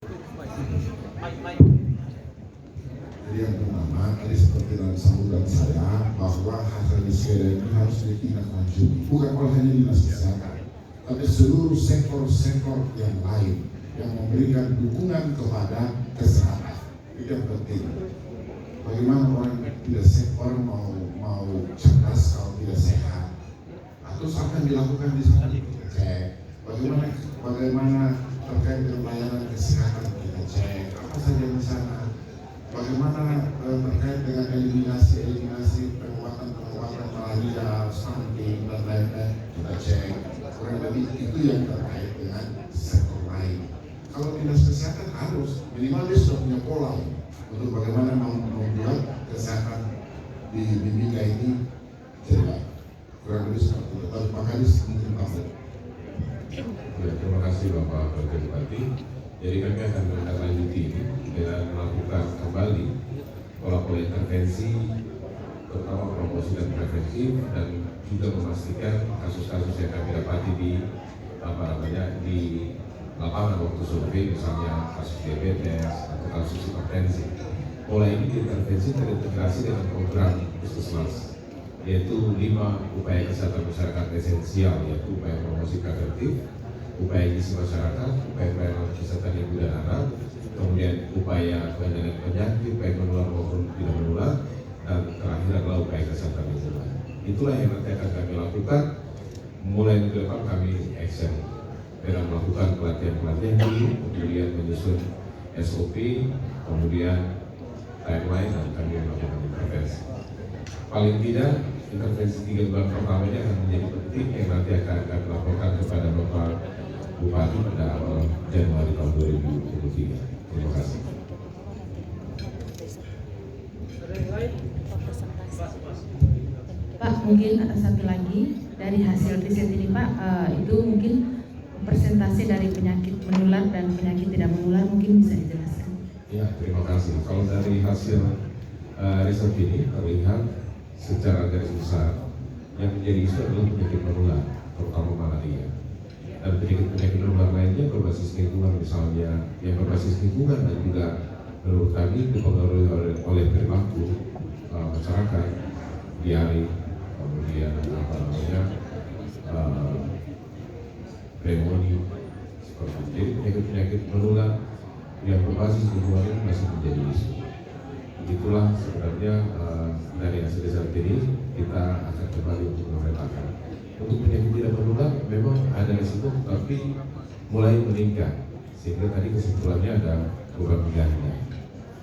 Jadi yang pertama, tadi seperti dalam sambutan saya, bahwa hasil riset ini harus ditindaklanjuti, bukan oleh hanya dinas kesehatan, tapi seluruh sektor-sektor yang lain yang memberikan dukungan kepada kesehatan. Itu yang penting. Bagaimana orang tidak sehat, orang mau cerdas kalau tidak sehat, atau apa yang dilakukan di sana kita cek. Bagaimana terkait dengan layanan kesehatan kita cek apa saja di sana. Bagaimana terkait dengan eliminasi penguatan malaria, stunting dan lain-lain kita cek. Kurang lebih itu yang terkait dengan sektor lain. Kalau dinas kesehatan harus minimal dia sudah punya pola untuk bagaimana membuat kesehatan di Mimika ini jadi baik. Kurang lebih seperti itu. Tapi Pak Kadis mungkin tambah. Ya, terima kasih Bapak Wakil Bupati. Jadi kami akan menindaklanjuti ini dengan melakukan kembali pola-pola intervensi, terutama promosi dan preventif, dan juga memastikan kasus-kasus yang kami dapati di lapangan waktu survei, misalnya kasus diabetes atau kasus hipertensi. Pola ini diintervensi terintegrasi dengan program puskesmas, yaitu 5 upaya kesehatan masyarakat esensial, yaitu upaya promosi preventif, upaya gizi masyarakat, upaya pelayanan kesehatan ibu dan anak, kemudian upaya pengendalian penyakit, baik menular maupun tidak menular, dan terakhir adalah upaya kesehatan lingkungan. Itulah yang nanti akan kami lakukan. Mulai minggu depan kami action dengan melakukan pelatihan dulu, kemudian menyusun SOP, kemudian timeline, dan kami melakukan intervensi. Paling tidak intervensi 3 bulan pertama ini akan menjadi penting yang nanti akan kami laporkan kepada Bapak Bupati pada awal Januari tahun 2023. Terima kasih. Pak, mungkin ada satu lagi dari hasil riset ini Pak, itu mungkin persentase dari penyakit menular dan penyakit tidak menular mungkin bisa dijelaskan. Ya, terima kasih. Kalau dari hasil riset ini terlihat secara garis besar yang menjadi isu adalah penyakit menular, terutama malaria. Dan penyakit menular lainnya berbasis lingkungan, misalnya yang berbasis lingkungan dan juga menurut kami dipengaruhi oleh perilaku masyarakat, diare, kemudian pneumonia, seperti itu. Jadi penyakit menular yang berbasis lingkungan ini masih menjadi isu. Itulah sebenarnya dari hasil riset ini kita akan kembali untuk memetakan. Untuk penyakit tidak menular memang ada risiko, tapi mulai meningkat. Sehingga tadi kesimpulannya ada beberapa ganda.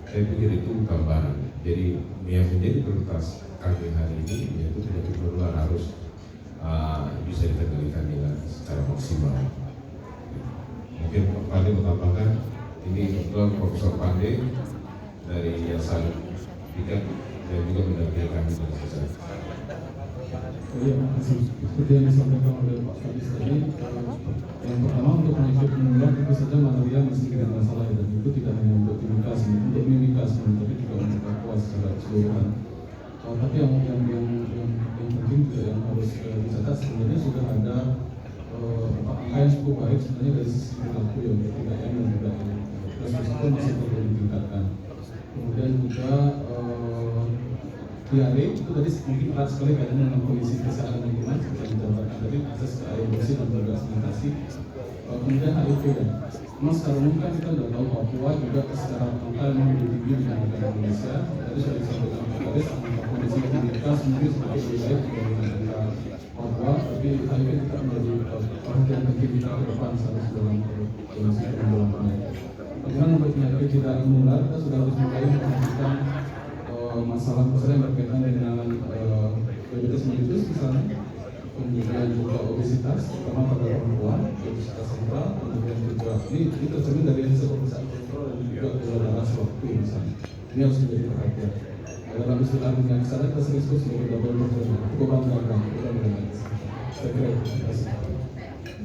Saya pikir itu gambaran. Jadi yang menjadi prioritas kami hari ini yaitu penyakit menular harus bisa dikendalikan dengan secara maksimal. Mungkin Pak Pande menambahkan, ini kebetulan Profesor Pande dari Yayasan Bikat dan juga mendampingi kami dalam kesehatan. Ya, makasih. Seperti yang disampaikan oleh Pak Kadis tadi, yang pertama untuk penyakit menular tentu saja malaria masih tidak masalah, dan itu tidak hanya untuk Mimika tapi juga untuk Papua secara keseluruhan. Tapi yang penting juga yang harus dicatat sebenarnya sudah ada angka yang cukup baik sebenarnya dari sisi perilaku yang tidak dan juga itu masih perlu ditingkatkan. Kemudian juga diare itu tadi mungkin erat sekali kaitannya dengan kondisi kesehatan lingkungan seperti yang dijabarkan tadi, akses ke air bersih dan juga sanitasi. Kemudian HIV ya, memang secara umum kan kita sudah tahu Papua juga secara angka memang lebih tinggi dibandingkan Indonesia. Tadi sudah disampaikan Pak Kadis, angka kondisi kita sendiri sebagai lebih baik dibandingkan angka Papua, tapi HIV kita menjadi perhatian penting kita ke depan dalam kondisi penanggulangannya. Kemudian untuk penyakit tidak menular kita sudah harus mulai memperhatikan masalah yang berkaitan dengan diabetes mellitus misalnya, kemudian juga obesitas, terutama pada perempuan, obesitas sentral, kemudian juga ini tercermin dari hasil pemeriksaan kontrol dan juga gula darah sewaktu misalnya. Ini harus menjadi perhatian. Dalam istilah dunia kesehatan kita sering sebut sebagai double burden, beban ganda. Saya kira itu. Terima kasih.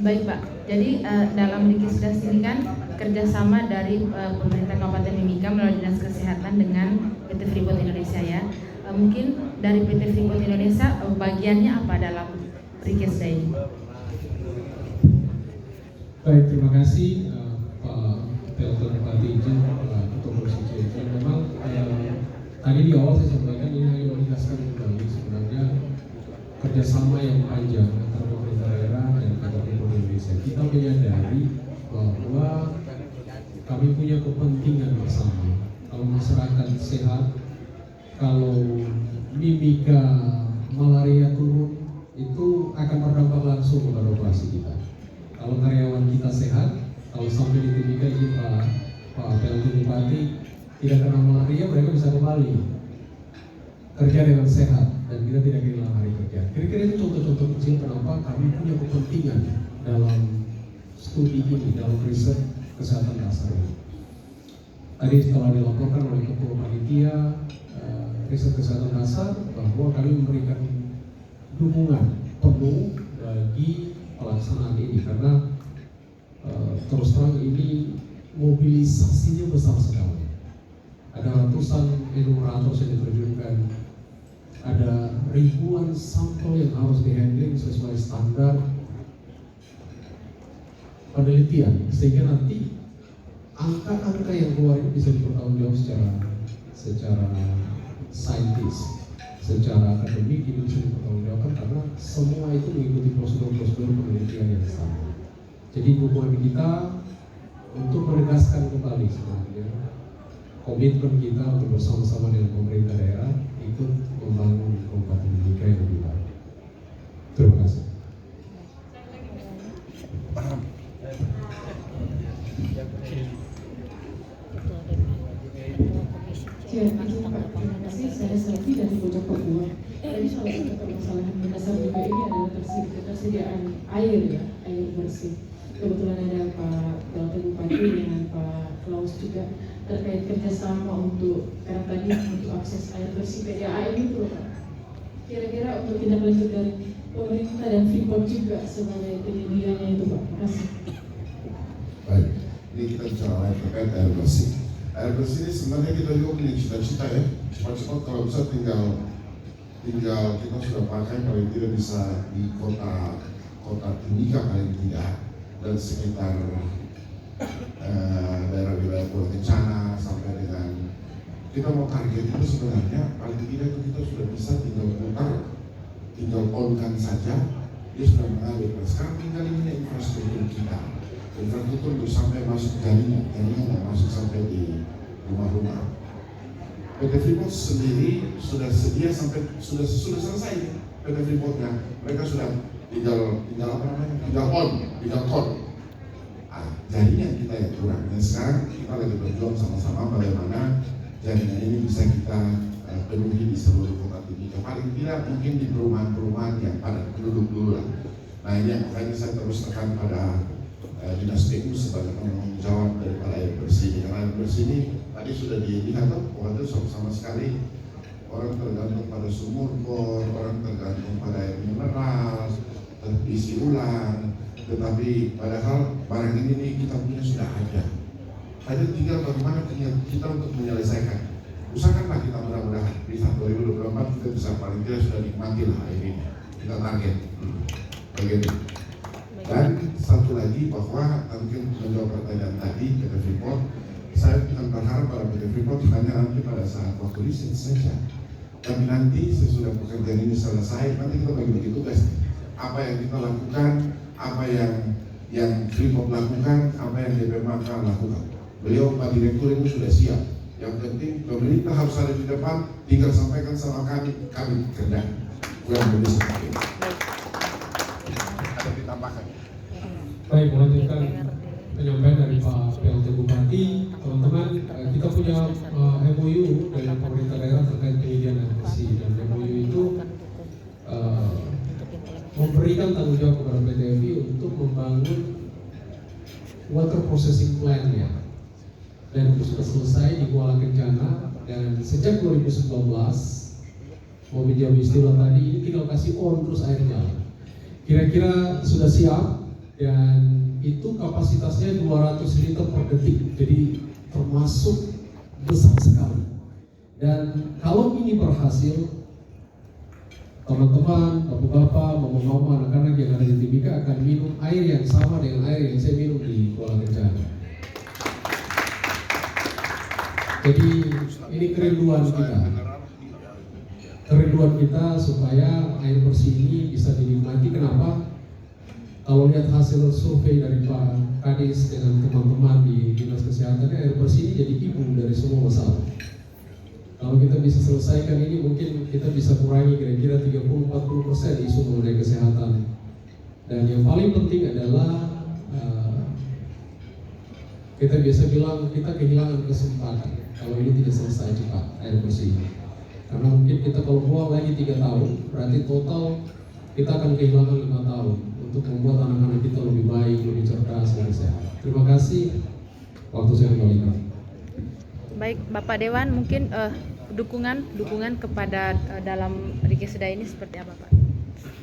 Baik Pak, jadi dalam Dikisdas ini kan kerjasama dari pemerintah Kabupaten Mimika melalui Dinas Kesehatan dengan PT Freeport Indonesia ya. Mungkin dari PT Freeport Indonesia bagiannya apa dalam Dikisdas ini? Baik, terima kasih Pak Telton Tadi di awal saya sampaikan ini hanya menegaskan kembali sebenarnya kerjasama yang panjang antara pemerintah daerah dan PT Freeport Indonesia. Kita menyadari bahwa kami punya kepentingan bersama. Kalau masyarakat sehat, kalau mimika malaria turun, itu akan berdampak langsung kepada operasi kita. Kalau karyawan kita sehat, kalau sampai di Timika ini Pak PLT Bupati tidak kena malaria, mereka bisa kembali kerja dengan sehat dan kita tidak kehilangan hari kerja. Kira-kira itu contoh-contoh kecil kenapa kami punya kepentingan dalam studi ini, dalam riset kesehatan dasar ini. Tadi setelah dilaporkan oleh Ketua Panitia riset kesehatan dasar bahwa kami memberikan dukungan penuh bagi pelaksanaan ini karena terus terang ini mobilisasinya besar sekali. Ada ratusan enumerator yang diterjunkan, ada ribuan sampel yang harus dihandling sesuai standar penelitian, sehingga nanti angka-angka yang keluar ini bisa dipertanggungjawab secara saintis, secara akademik ini bisa dipertanggungjawabkan karena semua itu mengikuti prosedur-prosedur penelitian yang sama. Jadi dukungan kita untuk menegaskan kembali sebenarnya komitmen kita untuk bersama-sama dengan pemerintah daerah ikut membangun Kabupaten Mimika yang lebih baik. Terima kasih. Terima kasih. Saya Selvi dari Bojong Papua. Tadi salah satu permasalahan mendasar juga ini adalah ketersediaan air ya, air bersih. Kebetulan ada Pak PLT Bupati dengan Pak Klaus juga terkait kerjasama untuk karena tadi untuk akses air bersih PDAM itu Pak. Kira-kira untuk tindak lanjut dari pemerintah dan Freeport juga sebagai penyediaannya itu Pak. Terima kasih. Baik, ini kita bicara lain terkait air bersih. Air bersih ini sebenarnya kita juga punya cita-cita ya. Cepat-cepat kalau bisa tinggal kita sudah pakai paling tidak bisa di kota Timika paling tidak dan sekitar daerah wilayah Pulau Kencana sampai dengan kita mau target itu sebenarnya paling tidak itu kita sudah bisa tinggal on-kan saja dia sudah mengalir. Sekarang tinggal ini infrastruktur kita, infrastruktur untuk sampai masuk jaringan yang masuk sampai di rumah-rumah. PT Freeport sendiri sudah sedia sampai sudah selesai PT Freeportnya, mereka sudah tinggal on. Jaringan kita yang kurang dan sekarang kita lagi berjuang sama-sama bagaimana jaringan ini bisa kita penuhi di seluruh kota Timika. Paling tidak mungkin di perumahan-perumahan yang padat penduduk dulu lah. Nah ini yang makanya saya terus tekan pada Dinas PU sebagai penanggung jawab daripada air bersih. Karena air bersih ini tadi sudah dilihat bahwa itu sama sekali orang tergantung pada sumur bor, orang tergantung pada air mineral, terisi ulang. Tetapi padahal barang ini nih kita punya sudah ada. Ada tinggal bagaimana kita untuk menyelesaikan. Usahakanlah kita mudah-mudahan di tahun 2024 kita bisa paling tidak sudah nikmati lah ini. Kita target. Begitu. Dan satu lagi bahwa mungkin menjawab pertanyaan tadi PT Freeport, saya bukan berharap pada PT Freeport hanya nanti pada saat waktu riset saja. Tapi nanti sesudah pekerjaan ini selesai, nanti kita bagi-bagi tugas. Apa yang kita lakukan, apa yang Freeport lakukan, apa yang DPMK lakukan. Beliau Pak Direktur itu sudah siap. Yang penting pemerintah harus ada di depan, tinggal sampaikan sama kami kerja. Kurang lebih seperti itu. Ada ditambahkan. Baik, melanjutkan penyampaian dari Pak PLT Bupati, teman-teman, kita punya MOU dengan pemerintah daerah terkait penyediaan air bersih dan MOU itu memberikan tanggung jawab kepada PT FI untuk membangun water processing plant ya, dan itu sudah selesai di Kuala Kencana dan sejak 2019 mau pinjam istilah tadi ini tinggal kasih on terus airnya kira-kira sudah siap dan itu kapasitasnya 200 liter per detik, jadi termasuk besar sekali. Dan kalau ini berhasil, teman-teman, bapak-bapak, mama-mama, anak-anak yang ada di Timika akan minum air yang sama dengan air yang saya minum di Kuala Kencana. Jadi ini kerinduan kita. kerinduan kita supaya air bersih ini bisa dinikmati. Kenapa? Kalau lihat hasil survei dari Pak Kadis dengan teman-teman di Dinas Kesehatan, air bersih ini jadi ibu dari semua masalah. Kalau kita bisa selesaikan ini, mungkin kita bisa kurangi kira-kira 30-40% isu mengenai kesehatan. Dan yang paling penting adalah kita biasa bilang kita kehilangan kesempatan kalau ini tidak selesai cepat air bersih. Karena mungkin kita kalau buang lagi 3 tahun, berarti total kita akan kehilangan 5 tahun untuk membuat anak-anak kita lebih baik, lebih cerdas, lebih sehat. Terima kasih. Waktu saya kembalikan. Baik, Bapak Dewan, mungkin dukungan kepada dalam Rikesda ini seperti apa, Pak?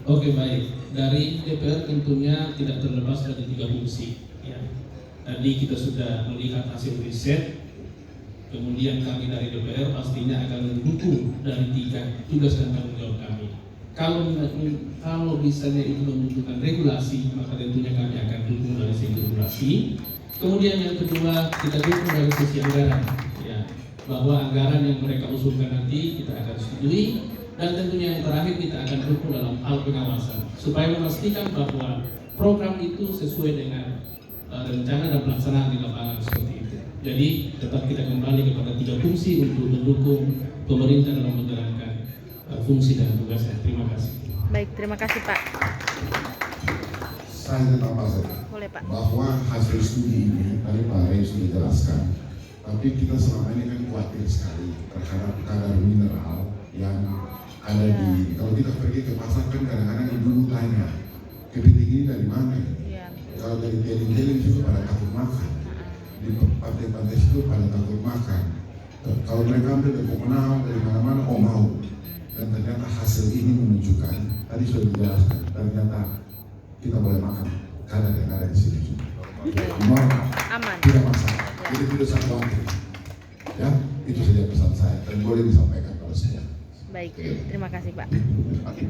Oke, baik. Dari DPR tentunya tidak terlepas dari 3 fungsi. Ya. Tadi kita sudah melihat hasil riset, kemudian kami dari DPR pastinya akan mendukung dari 3 tugas dan tanggung jawab kami. Kalau misalnya itu membutuhkan regulasi, maka tentunya kami akan dukung dari segi regulasi. Kemudian yang kedua, kita dukung dari sisi anggaran, ya, bahwa anggaran yang mereka usulkan nanti kita akan setujui. Dan tentunya yang terakhir kita akan dukung dalam hal pengawasan supaya memastikan bahwa program itu sesuai dengan rencana dan pelaksanaan di lapangan seperti itu. Jadi tetap kita kembali kepada 3 fungsi untuk mendukung pemerintah dalam menjalankan fungsi dan tugasnya. Terima kasih. Baik, terima kasih, Pak. Saya ingin tambah saja Boleh, Pak. bahwa hasil studi ini tadi Pak Rey sudah jelaskan, tapi kita selama ini kan khawatir sekali terhadap kadar mineral yang ada di, kalau kita pergi ke pasar kan kadang-kadang ibu tanya kepiting ini dari mana ya? Iya. Kalau dari teling-teling itu pada takut makan, di pantai-pantai itu pada takut makan. Kalau mereka ambil dari komunal dari mana-mana, oh mau. Dan ternyata hasil ini menunjukkan, tadi sudah dijelaskan, ternyata kita boleh makan kadar yang ada di sini juga. Normal, Aman. tidak masalah. Jadi tidak usah khawatir. Ya, itu saja pesan saya dan boleh disampaikan pada semua. Baik, terima kasih, Pak. Oke.